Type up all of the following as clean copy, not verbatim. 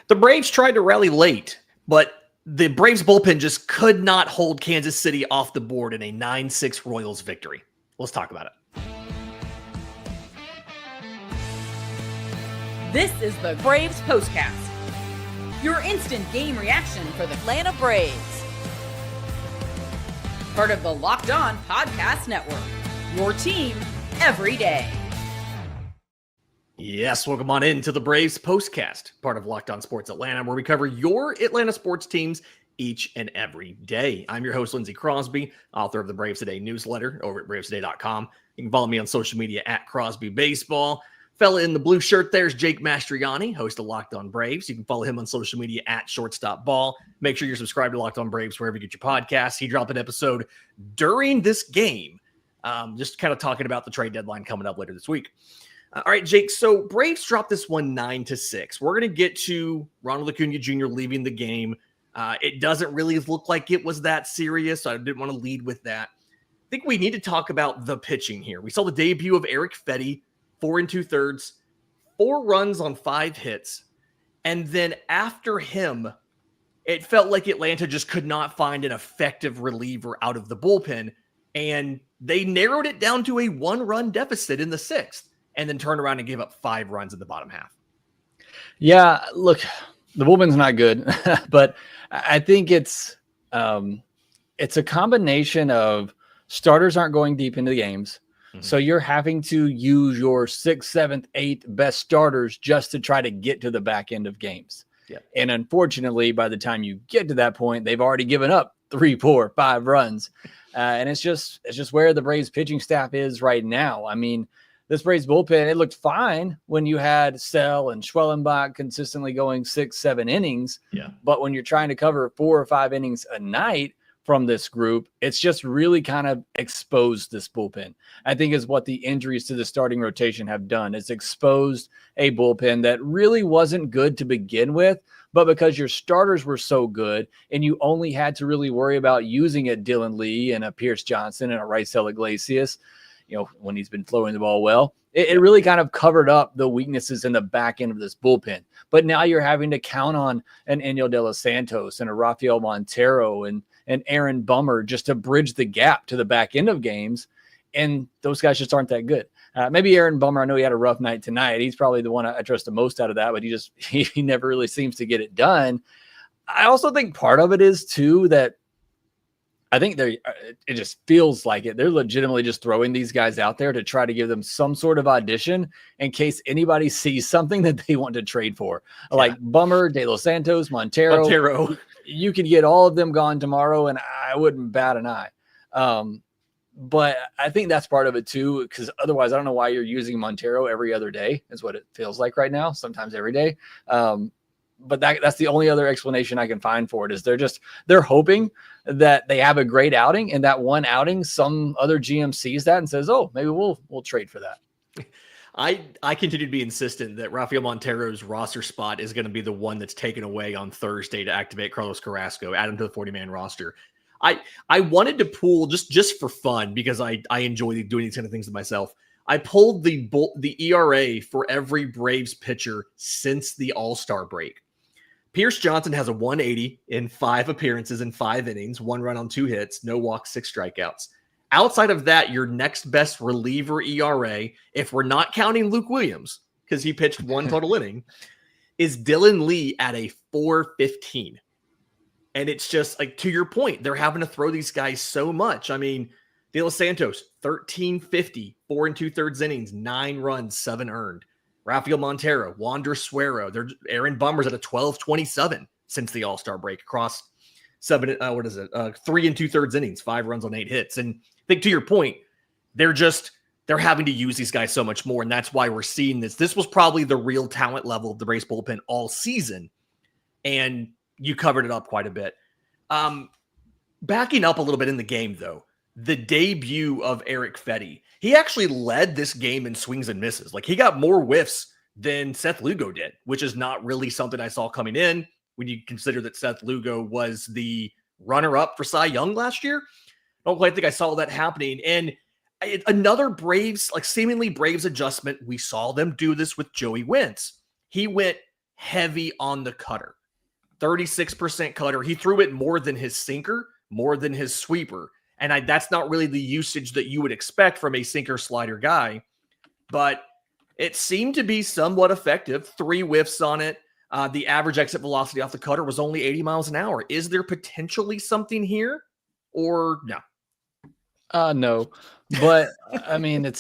The Braves tried to rally late, but the Braves bullpen just could not hold Kansas City off the board in a 9-6 Royals victory. Let's talk about it. This is the Braves Postcast, your instant game reaction for the Atlanta Braves. Part of the Locked On Podcast Network, your team every day. Yes, welcome on into the Braves Postcast, part of Locked On Sports Atlanta, where we cover your Atlanta sports teams each and every day. I'm your host, Lindsay Crosby, author of the Braves Today newsletter over at bravestoday.com. You can follow me on social media at Crosby Baseball. Fella in the blue shirt there is Jake Mastroianni, host of Locked On Braves. You can follow him on social media at Shortstop Ball. Make sure you're subscribed to Locked On Braves wherever you get your podcasts. He dropped an episode during this game, just kind of talking about the trade deadline coming up later this week. All right, Jake, so Braves dropped this one 9-6. We're going to get to Ronald Acuna Jr. leaving the game. It doesn't really look like it was that serious, so I didn't want to lead with that. I think we need to talk about the pitching here. We saw the debut of Erick Fedde, 4 2/3, 4 runs on 5 hits. And then after him, it felt like Atlanta just could not find an effective reliever out of the bullpen. And they narrowed it down to a 1-run deficit in the 6th and then turned around and gave up 5 runs in the bottom half. Yeah, look, the bullpen's not good, but I think it's a combination of starters aren't going deep into the games. So you're having to use your 6th, 7th, 8th best starters just to try to get to the back end of games. Yeah. And unfortunately, by the time you get to that point, they've already given up 3, 4, 5 runs. And it's just where the Braves pitching staff is right now. I mean, this Braves bullpen, it looked fine when you had Sell and Schwellenbach consistently going 6, 7 innings. Yeah. But when you're trying to cover 4 or 5 innings a night from this group, it's just really kind of exposed this bullpen. I think is what the injuries to the starting rotation have done. It's exposed a bullpen that really wasn't good to begin with, but because your starters were so good and you only had to really worry about using a Dylan Lee and a Pierce Johnson and a Raisel Iglesias, when he's been throwing the ball well, it really kind of covered up the weaknesses in the back end of this bullpen. But now you're having to count on an Enyel De Los Santos and a Rafael Montero and Aaron Bummer just to bridge the gap to the back end of games. And those guys just aren't that good. Maybe Aaron Bummer, I know he had a rough night tonight. He's probably the one I trust the most out of that, but he never really seems to get it done. I also think part of it is too that I think it just feels like it. They're legitimately just throwing these guys out there to try to give them some sort of audition in case anybody sees something that they want to trade for. Yeah. Like Bummer, De Los Santos, Montero. You could get all of them gone tomorrow, and I wouldn't bat an eye. But I think that's part of it too, because otherwise I don't know why you're using Montero every other day is what it feels like right now, sometimes every day. But that's the only other explanation I can find for it is they're hoping that they have a great outing, and that one outing, some other GM sees that and says, oh, maybe we'll trade for that. I continue to be insistent that Rafael Montero's roster spot is going to be the one that's taken away on Thursday to activate Carlos Carrasco, add him to the 40-man roster. I wanted to pull just for fun because I enjoy doing these kind of things to myself. I pulled the ERA for every Braves pitcher since the All-Star break. Pierce Johnson has a 180 in 5 appearances in 5 innings, 1 run on 2 hits, no walks, 6 strikeouts. Outside of that, your next best reliever ERA, if we're not counting Luke Williams, because he pitched 1 total inning, is Dylan Lee at a 4.15. And it's just like, to your point, they're having to throw these guys so much. I mean, De Los Santos, 13.50, 4 2/3 innings, 9 runs, 7 earned. Rafael Montero, Wander Suero, Aaron Bummer's at a 12.27 since the All-Star break across 3 2/3 innings, 5 runs on 8 hits. And I think to your point, they're having to use these guys so much more. And that's why we're seeing this. This was probably the real talent level of the Braves bullpen all season. And you covered it up quite a bit. Backing up a little bit in the game, though, the debut of Erick Fedde, he actually led this game in swings and misses. Like, he got more whiffs than Seth Lugo did, which is not really something I saw coming in when you consider that Seth Lugo was the runner-up for Cy Young last year. I don't quite think I saw that happening. And another Braves, like seemingly Braves adjustment, we saw them do this with Joey Wentz. He went heavy on the cutter. 36% cutter. He threw it more than his sinker, more than his sweeper. And that's not really the usage that you would expect from a sinker slider guy. But it seemed to be somewhat effective. 3 whiffs on it. The average exit velocity off the cutter was only 80 miles an hour. Is there potentially something here or no? No. But, I mean,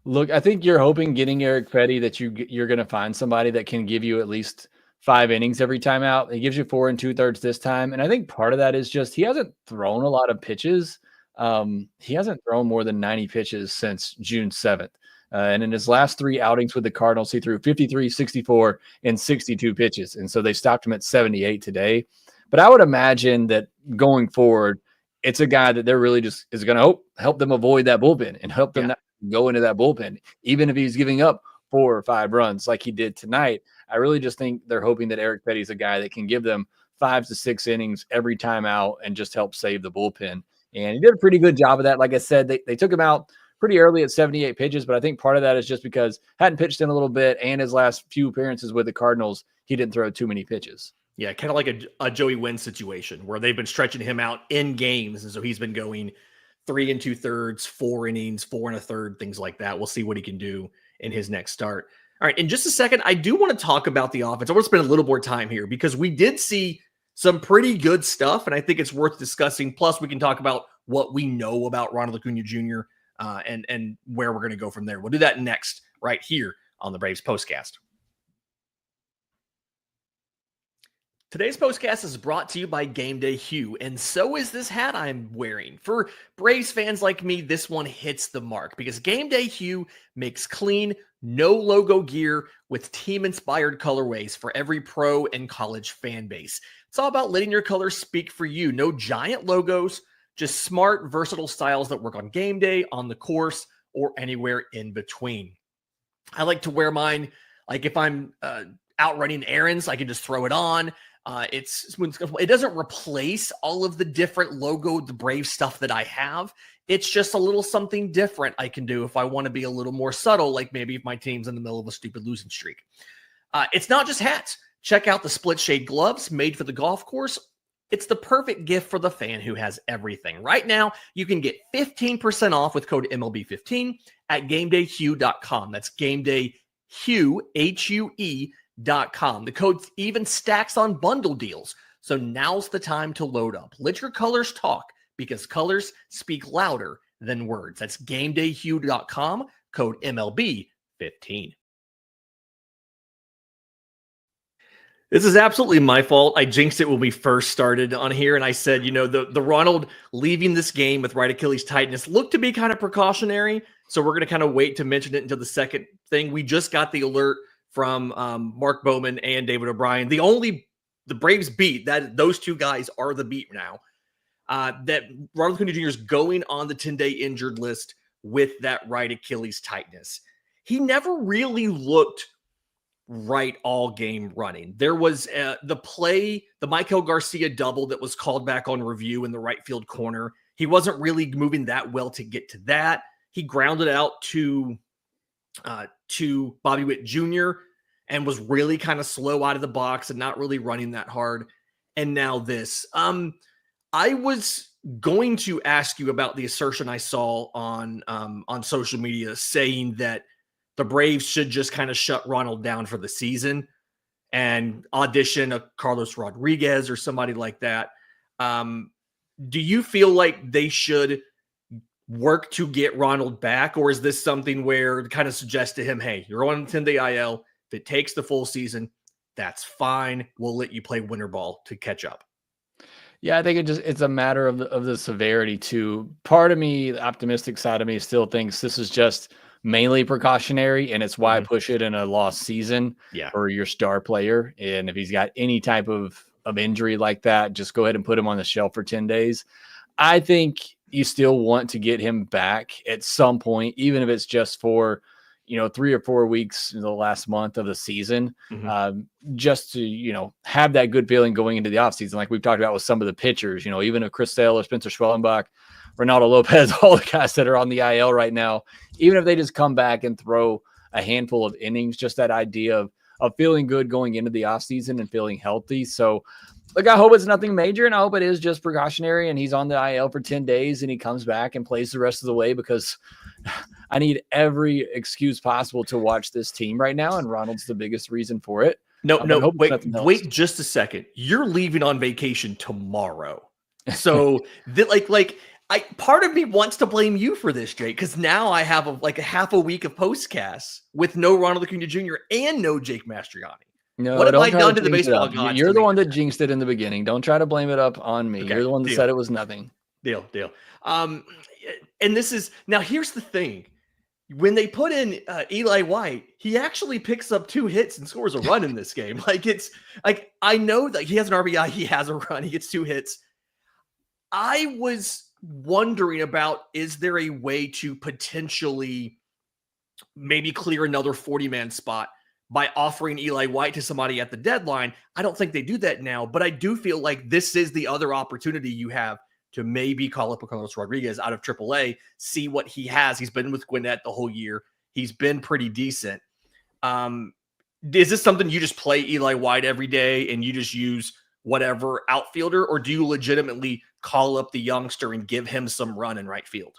look, I think you're hoping getting Erick Fedde that you're going to find somebody that can give you at least 5 innings every time out. He gives you 4 2/3 this time. And I think part of that is just he hasn't thrown a lot of pitches. He hasn't thrown more than 90 pitches since June 7th. And in his last 3 outings with the Cardinals, he threw 53, 64, and 62 pitches. And so they stopped him at 78 today. But I would imagine that going forward, it's a guy that they're really just is going to help them avoid that bullpen and help them not go into that bullpen, even if he's giving up 4 or 5 runs like he did tonight. I really just think they're hoping that Erick Fedde is a guy that can give them 5 to 6 innings every time out and just help save the bullpen. And he did a pretty good job of that. Like I said, they took him out pretty early at 78 pitches, but I think part of that is just because hadn't pitched in a little bit, and his last few appearances with the Cardinals, he didn't throw too many pitches. Yeah, kind of like a Joey Wynn situation where they've been stretching him out in games, and so he's been going 3 2/3, 4 innings, 4 1/3, things like that. We'll see what he can do in his next start. All right, in just a second, I do want to talk about the offense. I want to spend a little more time here because we did see some pretty good stuff, and I think it's worth discussing. Plus, we can talk about what we know about Ronald Acuna Jr. And where we're going to go from there. We'll do that next right here on the Braves Postcast. Today's Postcast is brought to you by Game Day Hue, and so is this hat I'm wearing. For Braves fans like me, this one hits the mark because Game Day Hue makes clean, no logo gear with team-inspired colorways for every pro and college fan base. It's all about letting your colors speak for you. No giant logos, just smart, versatile styles that work on game day, on the course, or anywhere in between. I like to wear mine, like if I'm out running errands, I can just throw it on. It doesn't replace all of the different logo, the Brave stuff that I have. It's just a little something different I can do if I want to be a little more subtle, like maybe if my team's in the middle of a stupid losing streak. It's not just hats. Check out the split shade gloves made for the golf course. It's the perfect gift for the fan who has everything. Right now, you can get 15% off with code MLB15 at GameDayHue.com. That's GameDayHue, HUE.com. The code even stacks on bundle deals. So now's the time to load up. Let your colors talk because colors speak louder than words. That's GameDayHue.com, code MLB15. This is absolutely my fault. I jinxed it when we first started on here, and I said, the Ronald leaving this game with right Achilles tightness looked to be kind of precautionary, so we're going to kind of wait to mention it until the second thing. We just got the alert from Mark Bowman and David O'Brien. The Braves beat, that those two guys are the beat now, that Ronald Acuna Jr. is going on the 10-day injured list with that right Achilles tightness. He never really looked right all game running. There was the Michael Garcia double that was called back on review in the right field corner. He wasn't really moving that well to get to that. He grounded out to Bobby Witt Jr. and was really kind of slow out of the box and not really running that hard. And now this. I was going to ask you about the assertion I saw on social media saying that the Braves should just kind of shut Ronald down for the season and audition a Carlos Rodriguez or somebody like that. Do you feel like they should work to get Ronald back, or is this something where it kind of suggests to him, hey, you're on 10-day IL. If it takes the full season, that's fine. We'll let you play winter ball to catch up. Yeah, I think it's a matter of the severity too. Part of me, the optimistic side of me, still thinks this is just mainly precautionary, and it's why push it in a lost season for your star player. And if he's got any type of injury like that, just go ahead and put him on the shelf for 10 days. I think you still want to get him back at some point, even if it's just for 3 or 4 weeks in the last month of the season, just to, have that good feeling going into the offseason. Like we've talked about with some of the pitchers, even if Chris Sale or Spencer Schwellenbach, Ronaldo Lopez, all the guys that are on the IL right now, even if they just come back and throw a handful of innings, just that idea of feeling good going into the offseason and feeling healthy. So look, I hope it's nothing major, and I hope it is just precautionary and he's on the IL for 10 days and he comes back and plays the rest of the way, because I need every excuse possible to watch this team right now, and Ronald's the biggest reason for it. No, wait just a second. You're leaving on vacation tomorrow. So part of me wants to blame you for this, Jake, because now I have a half a week of Postcasts with no Ronald Acuna Jr. and no Jake Mastriani. No, what have I done to the baseball gods? You're the one that jinxed it in the beginning. Don't try to blame it up on me. Okay, you're the one that said it was nothing. Deal. And this is now. Here's the thing: when they put in Eli White, he actually picks up 2 hits and scores a run in this game. I know that he has an RBI, he has a run, he gets 2 hits. I was wondering about, is there a way to potentially maybe clear another 40-man spot by offering Eli White to somebody at the deadline? I don't think they do that now, but I do feel like this is the other opportunity you have to maybe call up a Carlos Rodriguez out of AAA, see what he has. He's been with Gwinnett the whole year. He's been pretty decent. Is this something you just play Eli White every day and you just use whatever outfielder, or do you legitimately call up the youngster and give him some run in right field?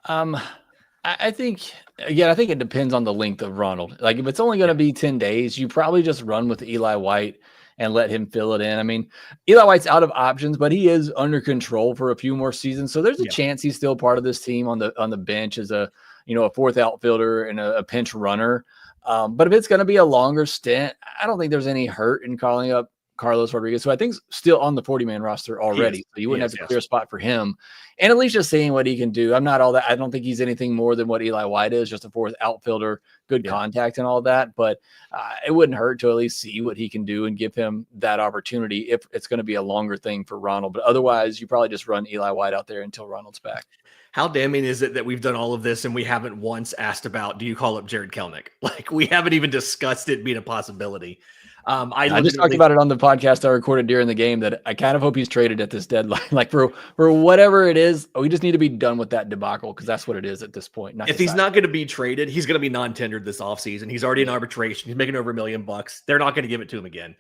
I think it depends on the length of Ronald. Like, if it's only going to be 10 days, you probably just run with Eli White and let him fill it in. I mean, Eli White's out of options, but he is under control for a few more seasons. So there's a chance he's still part of this team on the bench as a 4th outfielder and a pinch runner. But if it's going to be a longer stint, I don't think there's any hurt in calling up Carlos Rodriguez, who I think's still on the 40-man roster already. So you wouldn't have to clear a spot for him. And at least just seeing what he can do. I'm not all that. I don't think he's anything more than what Eli White is, just a 4th outfielder, good contact and all that. But it wouldn't hurt to at least see what he can do and give him that opportunity if it's going to be a longer thing for Ronald. But otherwise, you probably just run Eli White out there until Ronald's back. How damning is it that we've done all of this and we haven't once asked about, do you call up Jared Kelenic? Like, we haven't even discussed it being a possibility. I just talked about it on the podcast I recorded during the game, that I kind of hope he's traded at this deadline. Like, for whatever it is, we just need to be done with that debacle, because that's what it is at this point. If he's not going to be traded, he's going to be non-tendered this offseason. He's already in arbitration. He's making over $1 million. They're not going to give it to him again.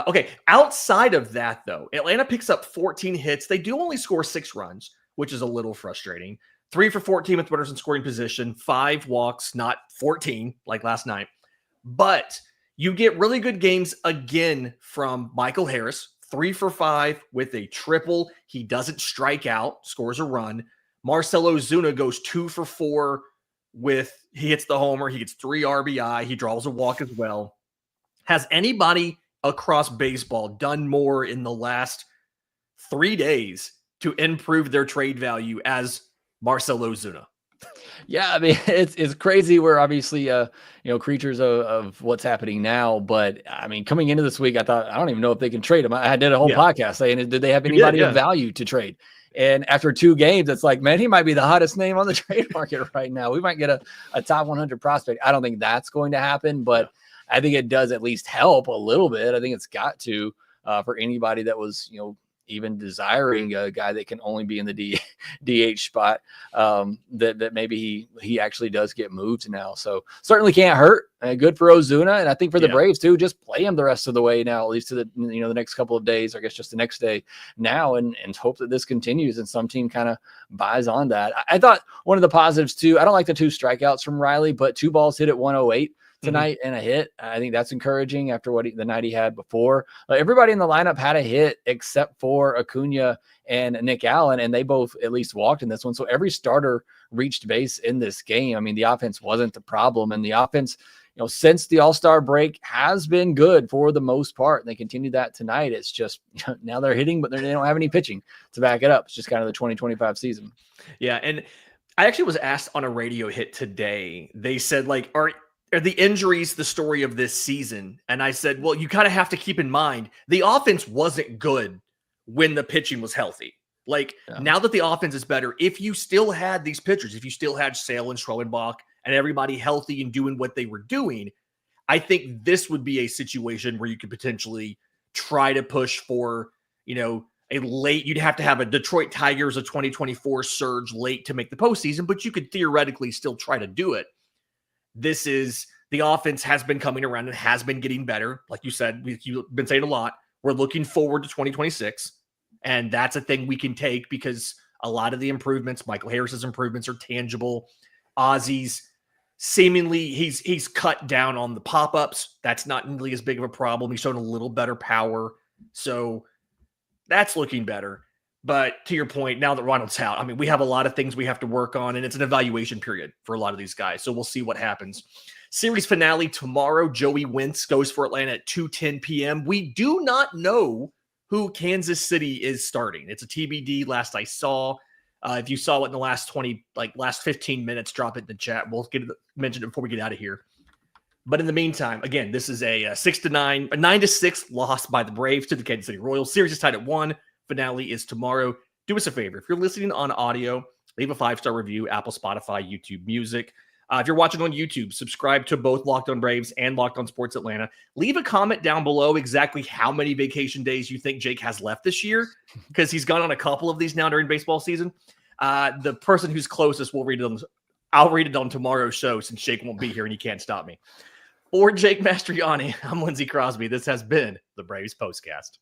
Okay, outside of that, though, Atlanta picks up 14 hits. They do only score 6 runs, which is a little frustrating. 3 for 14 with runners in scoring position, 5 walks, not 14 like last night. But you get really good games again from Michael Harris, 3 for 5 with a triple. He doesn't strike out, scores a run. Marcell Ozuna goes 2 for 4 he hits the homer. He gets 3 RBI. He draws a walk as well. Has anybody across baseball done more in the last 3 days to improve their trade value as Marcell Ozuna? Yeah, I mean, it's crazy. We're obviously, creatures of what's happening now. But I mean, coming into this week, I thought, I don't even know if they can trade him. I did a whole podcast saying, did they have anybody of value to trade? And after 2 games, it's like, man, he might be the hottest name on the trade market right now. We might get a top 100 prospect. I don't think that's going to happen, but I think it does at least help a little bit. I think it's got to for anybody that was, even desiring a guy that can only be in the DH spot, that maybe he actually does get moved now. So certainly can't hurt. Good for Ozuna. And I think for the Braves too, just play him the rest of the way now, at least to the next couple of days, I guess just the next day now, and hope that this continues and some team kind of buys on that. I thought one of the positives too, I don't like the 2 strikeouts from Riley, but 2 balls hit at 108 tonight and a hit. I think that's encouraging after the night he had before. Everybody in the lineup had a hit except for Acuna and Nick Allen, and they both at least walked in this one. So every starter reached base in this game. I mean, the offense wasn't the problem, and the offense, since the All-Star break has been good for the most part, and they continue that tonight. It's just now they're hitting, but they don't have any pitching to back it up. It's just kind of the 2025 season. Yeah, and I actually was asked on a radio hit today. They said, like, are the injuries the story of this season? And I said, well, you kind of have to keep in mind the offense wasn't good when the pitching was healthy. Now that the offense is better, if you still had these pitchers, if you still had Sale and Schroenbach and everybody healthy and doing what they were doing, I think this would be a situation where you could potentially try to push for, a late, you'd have to have a Detroit Tigers of 2024 surge late to make the postseason, but you could theoretically still try to do it. This is The offense has been coming around and has been getting better. Like you said, you've been saying a lot. We're looking forward to 2026. And that's a thing we can take because a lot of the improvements, Michael Harris's improvements, are tangible. Ozzy's seemingly he's cut down on the pop-ups. That's not nearly as big of a problem. He's shown a little better power. So that's looking better. But to your point, now that Ronald's out, I mean, we have a lot of things we have to work on, and it's an evaluation period for a lot of these guys. So we'll see what happens. Series finale tomorrow. Joey Wentz goes for Atlanta at 2:10 p.m. We do not know who Kansas City is starting. It's a TBD last I saw. If you saw it in the last 15 minutes, drop it in the chat. We'll mention it before we get out of here. But in the meantime, again, this is a 9-6 loss by the Braves to the Kansas City Royals. Series is tied at 1. Finale is tomorrow. Do us a favor. If you're listening on audio, leave a 5-star review, Apple, Spotify, YouTube Music. If you're watching on YouTube, subscribe to both Locked On Braves and Locked On Sports Atlanta. Leave a comment down below exactly how many vacation days you think Jake has left this year, because he's gone on a couple of these now during baseball season. The person who's closest will read it. I'll read it on tomorrow's show since Jake won't be here and he can't stop me. For Jake Mastroianni, I'm Lindsay Crosby. This has been the Braves Postcast.